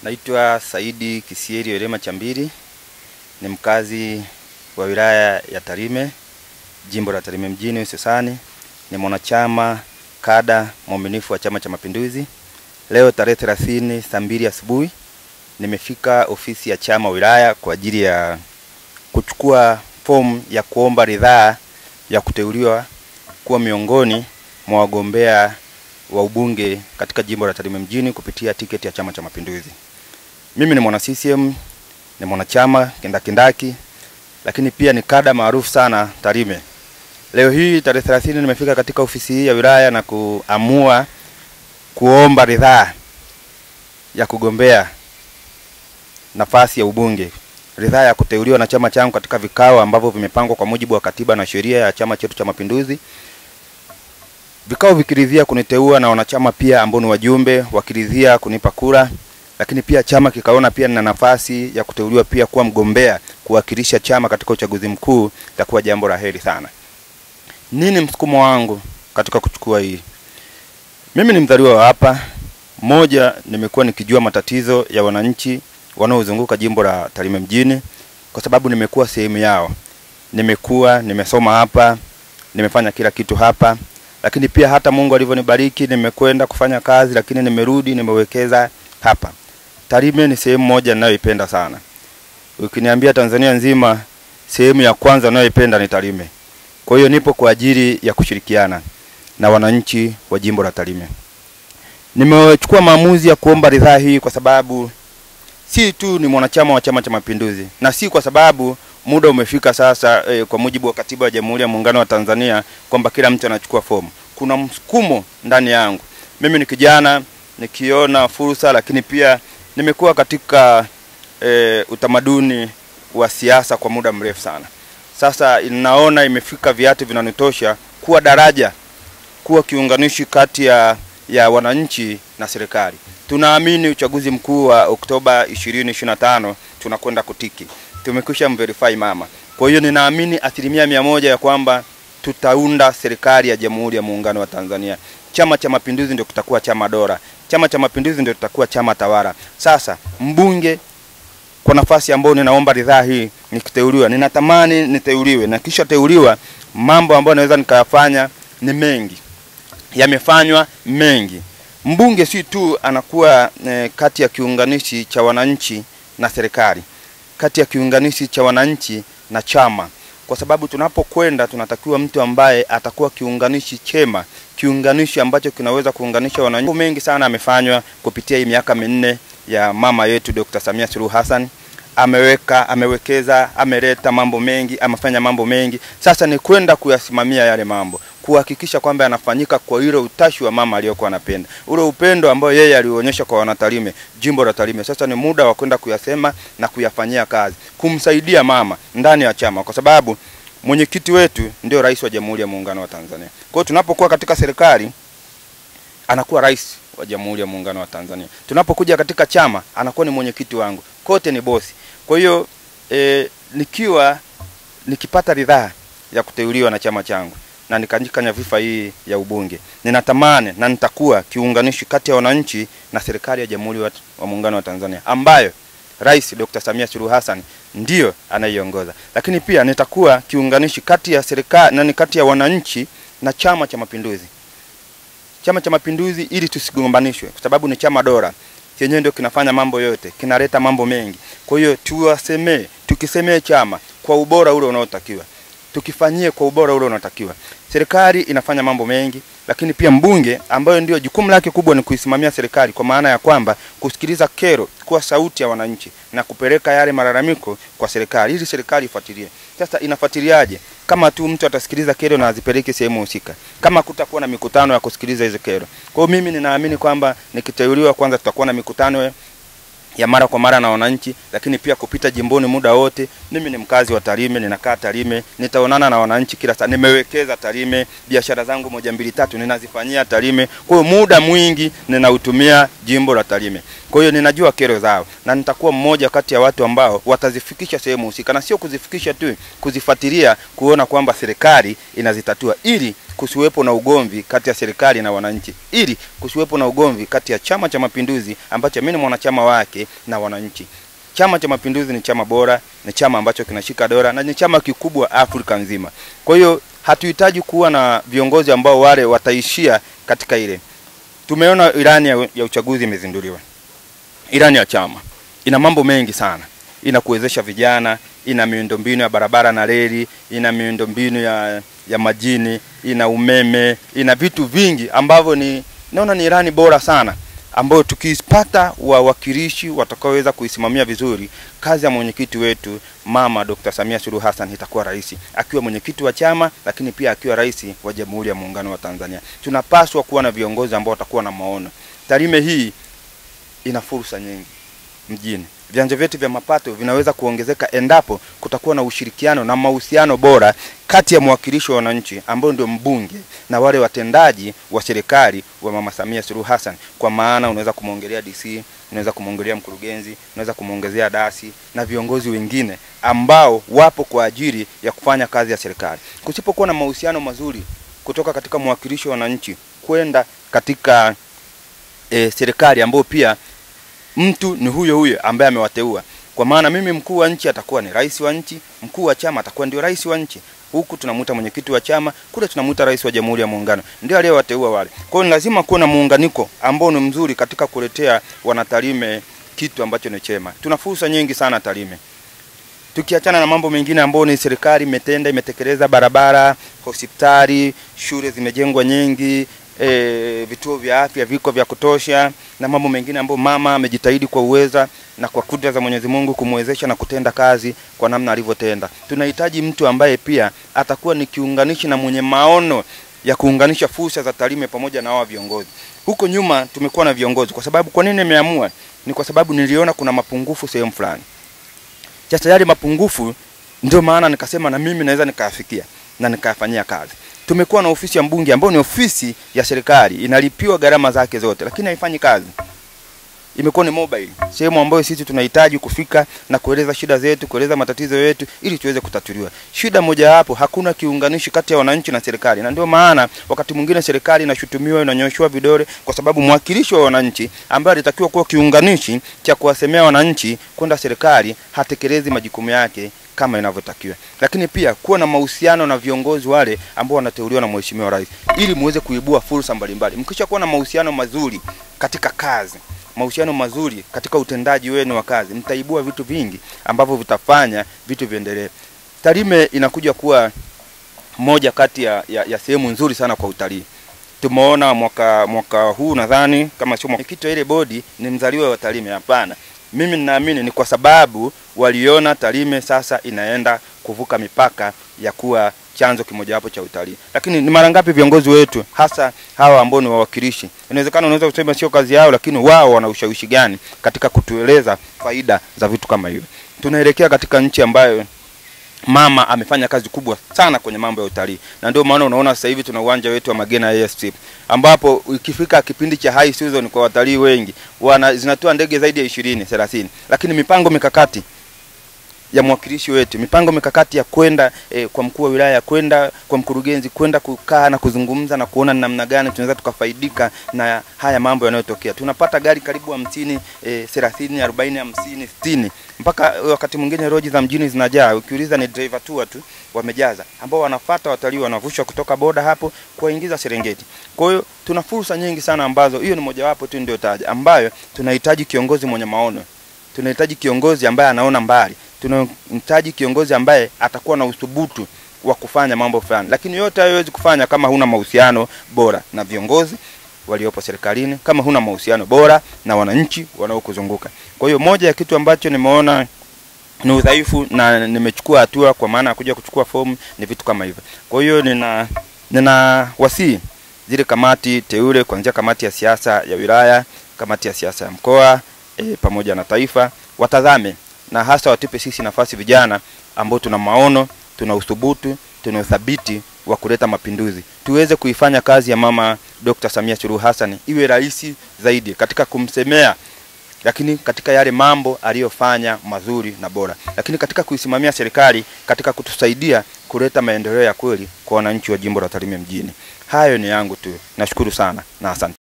Naitwa Saidi Kisieri Werema Chambiri, ni mkazi wa wilaya ya Tarime, jimbo la Tarime mjini hususani. Ni mwanachama kada mwaminifu wa Chama cha Mapinduzi. Leo tarehe 30 saa 2 asubuhi nimefika ofisi ya chama wilaya kwa ajili ya kuchukua fomu ya kuomba ridhaa ya kuteuliwa kuwa miongoni mwa wagombea wa ubunge katika jimbo la Tarime mjini kupitia tiketi ya Chama cha Mapinduzi. Mimi ni mwana CCM, ni mwanachama kindakindaki, lakini pia ni kada maarufu sana Tarime. Leo hii tarehe 30 nimefika katika ofisi hii ya wilaya na kuamua kuomba ridhaa ya kugombea nafasi ya ubunge, ridhaa ya kuteuliwa na chama changu katika vikao ambavyo vimepangwa kwa mujibu wa katiba na sheria ya chama chetu cha Mapinduzi. Vikao vikiridhia kuniteua na wanachama pia ambao ni wajumbe wakiridhia kunipa kura, lakini pia chama kikaona pia nina nafasi ya kuteuliwa pia kuwa mgombea kuwakilisha chama katika uchaguzi mkuu, itakuwa jambo la heri sana. Nini msukumo wangu katika kuchukua hii? Mimi ni mzaliwa wa hapa. Moja, nimekuwa nikijua matatizo ya wananchi wanaozunguka jimbo la Tarime mjini kwa sababu nimekuwa sehemu yao. Nimesoma hapa, nimefanya kila kitu hapa, lakini pia hata Mungu alivyonibariki nimekwenda kufanya kazi, lakini nimerudi nimewekeza hapa. Tarime ni sehemu moja ninayoipenda sana. Ukiniambia Tanzania nzima, sehemu ya kwanza ninayoipenda ni Tarime. Kwa hiyo nipo kwa ajili ya kushirikiana na wananchi wa jimbo la Tarime. Nimechukua maamuzi ya kuomba ridhaa hii kwa sababu si tu ni mwanachama wa Chama cha Mapinduzi, na si kwa sababu muda umefika sasa kwa mujibu wa katiba ya Jamhuri ya Muungano wa Tanzania kwamba kila mtu anachukua fomu. Kuna msukumo ndani yangu. Mimi ni kijana, nikiona fursa, lakini pia nimekuwa katika utamaduni wa siasa kwa muda mrefu sana. Sasa inaona imefika viatu vinanitosha kuwa daraja, kuwa kiunganishi kati ya wananchi na serikali. Tunaamini uchaguzi mkuu wa Oktoba 2025 tunakwenda kutiki. Tumekwisha mverify mama. Kwa hiyo ninaamini 100% ya kwamba tutaunda serikali ya Jamhuri ya Muungano wa Tanzania. Chama cha Mapinduzi ndio kitakuwa chama dola. Chama cha Mapinduzi ndio kitakuwa chama tawala. Sasa mbunge kwa nafasi ambayo ninaomba ridhaa hii nikiteuliwa, ninatamani niteuliwe, na kisha teuliwa mambo ambayo naweza nikayafanya ni mengi. Yamefanywa mengi. Mbunge si tu anakuwa kati ya kiunganishi cha wananchi na serikali, kati ya kiunganishi cha wananchi na chama. Kwa sababu tunapokwenda tunatakiwa mtu ambaye atakuwa kiunganishi chema, kiunganishi ambacho kinaweza kuunganisha wananchi. Mengi sana amefanywa kupitia hii miaka 4 ya mama yetu Dr. Samia Suluhu Hassan. Amewekeza, ameleta mambo mengi, amefanya mambo mengi. Sasa ni kwenda kuyasimamia yale mambo, kuhakikisha kwamba yanafanyika kwa ile utashi wa mama aliyokuwa anapenda, ule upendo ambao yeye alionyesha kwa wanatarime, jimbo la Tarime. Sasa ni muda wa kwenda kuyasema na kuyafanyia kazi, kumsaidia mama ndani ya chama, kwa sababu mwenyekiti wetu ndio rais wa Jamhuri ya Muungano wa Tanzania. Kwa hiyo tunapokuwa katika serikali anakuwa rais wa Jamhuri ya Muungano wa Tanzania. Tunapokuja katika chama anakuwa ni mwenyekiti wangu. Kote ni bosi. Kwa hiyo nikipata ridhaa ya kuteuliwa na chama changu na nikanyika nyadhifa hii ya ubunge, ninatamani na nitakuwa kiunganishi kati ya wananchi na serikali ya Jamhuri ya Muungano wa Tanzania ambayo Rais Dr. Samia Suluhu Hassan ndio anaiongoza. Lakini pia nitakuwa kiunganishi kati ya serikali na kati ya wananchi na Chama cha Mapinduzi. Chama cha Mapinduzi ili tusigombanishwe, kwa sababu ni chama dola. Chenyewe ndio kinafanya mambo yote, kinaleta mambo mengi. Kwa hiyo tukisemee chama kwa ubora ule unaotakiwa, tukifanyie kwa ubora ule unaotakiwa. Serikali inafanya mambo mengi, lakini pia mbunge ambayo ndio jukumu lake kubwa ni kuisimamia serikali, kwa maana ya kwamba kusikiliza kero, kuwa sauti ya wananchi na kupeleka yale malalamiko kwa serikali ili serikali ifuatilie. Sasa inafuatiliaje? Kama tu mtu atasikiliza kero na azipeleke sehemu husika, kama kutakuwa na mikutano ya kusikiliza hizo kero. Kwa hiyo mimi ninaamini kwamba nikiteuliwa, kwanza tutakuwa na mikutano ya mara kwa mara na wananchi, lakini pia kupita jimboni muda wote. Mimi ni mkazi wa Tarime, ninakaa Tarime, nitaonana na wananchi kila saa. Nimewekeza Tarime, biashara zangu 1 2 3 ninazifanyia Tarime. Kwa hiyo muda mwingi ninautumia jimbo la Tarime. Kwa hiyo ninajua kero zao na nitakuwa mmoja kati ya watu ambao watazifikisha sehemu husika, na sio kuzifikisha tu, kuzifuatilia kuona kwamba serikali inazitatua ili kusiwepo na ugomvi kati ya serikali na wananchi, ili kusiwepo na ugomvi kati ya Chama cha Mapinduzi ambacho mimi ni mwanachama wake na wananchi. Chama cha Mapinduzi ni chama bora, ni chama ambacho kinashika dola na ni chama kikubwa Afrika nzima. Kwa hiyo hatuhitaji kuwa na viongozi ambao wale wataishia katika ile. Tumeona ilani ya uchaguzi imezinduliwa. Ilani ya chama ina mambo mengi sana. Ina kuwezesha vijana, ina miundombinu ya barabara na reli, ina miundombinu ya majini, ina umeme, ina vitu vingi ambavyo naona ni ilani bora sana, ambayo tukipata wawakilishi watakaoweza kuisimamia vizuri, kazi ya mwenyekiti wetu Mama Dr. Samia Suluhu Hassan itakuwa rahisi, akiwa mwenyekiti wa chama lakini pia akiwa rais wa Jamhuri ya Muungano wa Tanzania. Tunapaswa kuwa na viongozi ambao watakuwa na maono. Tarime hii ina fursa nyingi mjini. Vyanzo vyetu vya mapato vinaweza kuongezeka endapo kutakuwa na ushirikiano na mahusiano bora kati ya mwakilishi wa wananchi ambao ndio mbunge na wale watendaji wa serikali wa Mama Samia Suluhu Hassan. Kwa maana unaweza kumuongelea DC, unaweza kumuongelea mkurugenzi, unaweza kumuongezea dasi na viongozi wengine ambao wapo kwa ajili ya kufanya kazi ya serikali. Kusipokuwa na mahusiano mazuri kutoka katika mwakilishi wa wananchi kwenda katika serikali ambao pia mtu ni huyo ambaye amewateua. Kwa maana mimi mkuu wa nchi atakuwa ni rais wa nchi, mkuu wa chama atakuwa ndio rais wa nchi. Huku tunamuita mwenyekiti wa chama, kule tunamuita rais wa Jamhuri ya Muungano. Ndio aliyewateua wale. Kwa hiyo lazima kuwe na muunganiko ambao ni mzuri katika kuletea wanatarime kitu ambacho ni chema. Tuna fursa nyingi sana Tarime. Tukiachana na mambo mengine ambayo ni serikali imetekeleza barabara, hospitali, shule zimejengwa nyingi, vituo vya afya viko vya kutosha na mambo mengine ambayo mama amejitahidi kwa uweza na kwa kudra za Mwenyezi Mungu kumwezesha na kutenda kazi kwa namna alivyotenda. Tunahitaji mtu ambaye pia atakuwa ni kiunganishi na mwenye maono ya kuunganisha fursa za Tarime pamoja na hao viongozi. Huko nyuma tumekuwa na viongozi, kwa sababu kwa nini nimeamua? Ni kwa sababu niliona kuna mapungufu sehemu fulani. Sasa yale mapungufu ndio maana nikasema na mimi naweza nikayafikia na nikayafanyia kazi. Tumekuwa na ofisi ya mbunge ambayo ni ofisi ya serikali, inalipiwa gharama zake zote lakini haifanyi kazi. Imekuwa ni mobile, sehemu ambayo sisi tunahitaji kufika na kueleza shida zetu, kueleza matatizo yetu ili tuweze kutatuliwa. Shida moja hapo, hakuna kiunganishi kati ya wananchi na serikali. Na ndio maana wakati mwingine serikali inashutumiwa, inanyoshwa vidole kwa sababu mwakilishi wa wananchi ambaye alitakiwa kuwa kiunganishi cha kuwasemea wananchi kwenda serikali hatekelezi majukumu yake kama inavyotakiwa. Lakini pia kuwa na mahusiano na viongozi wale ambao wanateuliwa na Mheshimiwa Rais ili muweze kuibua fursa mbalimbali. Mkisha kuwa na mahusiano mazuri katika kazi, mahusiano mazuri katika utendaji wenu wa kazi, mtaibua vitu vingi ambavyo vitafanya vitu viendelee. Tarime inakuja kuwa moja kati ya sehemu nzuri sana kwa utalii. Tumeona mwaka huu nadhani kama sio mwenyekiti ile bodi ni mzaliwa wa Tarime. Hapana. Mimi ninaamini ni kwa sababu waliona Tarime sasa inaenda kuvuka mipaka ya kuwa chanzo kimoja hapo cha utalii. Lakini ni mara ngapi viongozi wetu hasa hawa ambao ni wawakilishi, inawezekana unaweza kusema sio kazi yao, lakini wao wana ushawishi gani katika kutueleza faida za vitu kama hivyo. Tunaelekea katika nchi ambayo mama amefanya kazi kubwa sana kwenye mambo ya utalii. Na ndio maana unaona sasa hivi tuna uwanja wetu wa Magena Airstrip ambapo ikifika kipindi cha high season kwa watalii wengi zinatoa ndege zaidi ya 20, 30. Lakini mipango mikakati ya mwakilishi wetu, mipango mikakati ya kwenda kwa mkuu wa wilaya, kwenda kwa mkurugenzi, kwenda kukaa na kuzungumza na kuona namna gani tunaweza tukafaidika na haya mambo yanayotokea. Tunapata gari karibu 50, 30, 40, 50, 60. Mpaka wakati mwingine roji za mjini zinajaa. Ukiuliza ni driver tu wamejaza ambao wanafuata watalii, wanavusha kutoka boda hapo kuingiza Serengeti. Kwa hiyo tuna fursa nyingi sana ambazo hiyo ni mojawapo tu ndio taja ambayo tunahitaji kiongozi mwenye maono. Tunahitaji kiongozi ambaye anaona mbali. Tunahitaji kiongozi ambaye atakuwa na uthubutu wa kufanya mambo fulani. Lakini yote haiwezi kufanya kama huna mahusiano bora na viongozi waliopo serikalini, kama huna mahusiano bora na wananchi wanaokuzunguka. Kwa hiyo moja ya kitu ambacho nimeona ni udhaifu na nimechukua hatua kwa maana ya kuja kuchukua fomu ni vitu kama hivyo. Kwa hiyo nina wasii zile kamati teule, kuanzia kamati ya siasa ya wilaya, kamati ya siasa ya mkoa, pamoja na taifa, watazame na hasa watupe sisi nafasi vijana ambao tuna maono, tuna uthubutu, tuna uthabiti wa kuleta mapinduzi. Tuweze kuifanya kazi ya Mama Dr. Samia Suluhu Hassan iwe rahisi zaidi katika kumsemea lakini katika yale mambo aliyofanya mazuri na bora, lakini katika kuisimamia serikali katika kutusaidia kuleta maendeleo ya kweli kwa wananchi wa jimbo la Tarime mjini. Hayo ni yangu tu. Nashukuru sana na asante.